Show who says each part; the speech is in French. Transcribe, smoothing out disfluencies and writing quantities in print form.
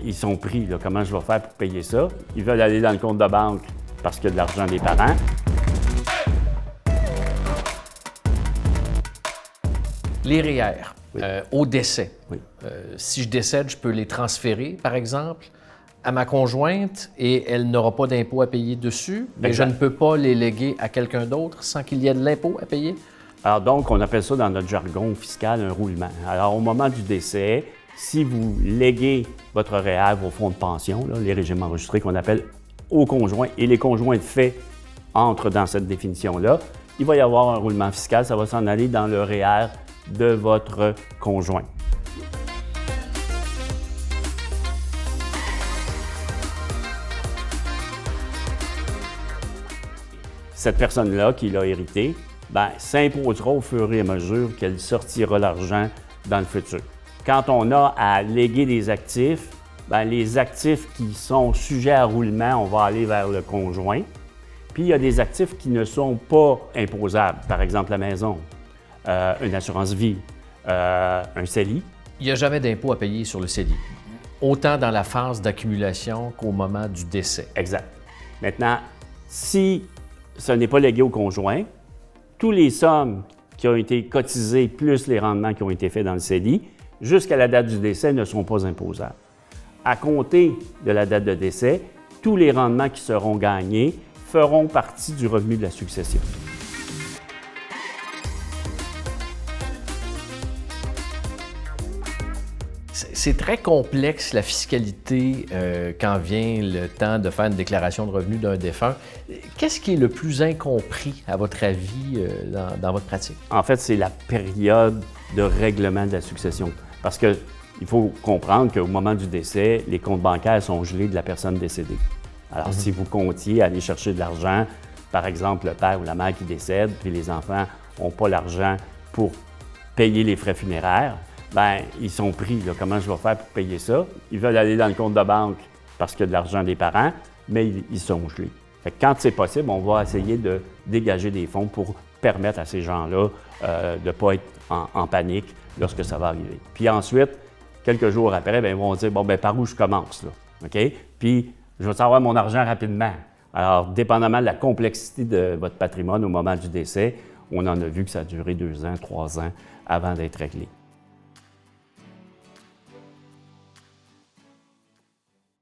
Speaker 1: Ils sont pris, là, comment je vais faire pour payer ça? Ils veulent aller dans le compte de banque parce qu'il y a de l'argent des parents.
Speaker 2: Les REER,
Speaker 1: Oui.
Speaker 2: au décès.
Speaker 1: Oui.
Speaker 2: Si je décède, je peux les transférer, par exemple, à ma conjointe et elle n'aura pas d'impôt à payer dessus, mais je ne peux pas les léguer à quelqu'un d'autre sans qu'il y ait de l'impôt à payer?
Speaker 1: Alors donc, on appelle ça dans notre jargon fiscal un roulement. Alors au moment du décès, si vous léguez votre REER, vos fonds de pension, là, les régimes enregistrés qu'on appelle aux conjoints, et les conjoints de fait entrent dans cette définition-là, il va y avoir un roulement fiscal, ça va s'en aller dans le REER de votre conjoint. Cette personne-là qui l'a hérité, s'imposera au fur et à mesure qu'elle sortira l'argent dans le futur. Quand on a à léguer des actifs, les actifs qui sont sujets à roulement, on va aller vers le conjoint. Puis il y a des actifs qui ne sont pas imposables, par exemple la maison, une assurance vie, un CELI.
Speaker 2: Il n'y a jamais d'impôt à payer sur le CELI, autant dans la phase d'accumulation qu'au moment du décès.
Speaker 1: Exact. Maintenant, si ce n'est pas légué au conjoint, tous les sommes qui ont été cotisées plus les rendements qui ont été faits dans le CELI, jusqu'à la date du décès, ne sont pas imposables. À compter de la date de décès, tous les rendements qui seront gagnés feront partie du revenu de la succession.
Speaker 2: C'est très complexe, la fiscalité, quand vient le temps de faire une déclaration de revenus d'un défunt. Qu'est-ce qui est le plus incompris, à votre avis, dans votre pratique?
Speaker 1: En fait, c'est la période de règlement de la succession. Parce qu'il faut comprendre qu'au moment du décès, les comptes bancaires sont gelés de la personne décédée. Alors, si vous comptiez aller chercher de l'argent, par exemple, le père ou la mère qui décède, puis les enfants n'ont pas l'argent pour payer les frais funéraires, ils sont pris. Là, comment je vais faire pour payer ça? Ils veulent aller dans le compte de banque parce qu'il y a de l'argent des parents, mais ils sont gelés. Fait que quand c'est possible, on va essayer de dégager des fonds pour permettre à ces gens-là de ne pas être en panique lorsque ça va arriver. Puis ensuite, quelques jours après, ils vont dire, par où je commence? Là? OK? Puis, je veux savoir mon argent rapidement. Alors, dépendamment de la complexité de votre patrimoine au moment du décès, on en a vu que ça a duré 2 ans, 3 ans avant d'être réglé.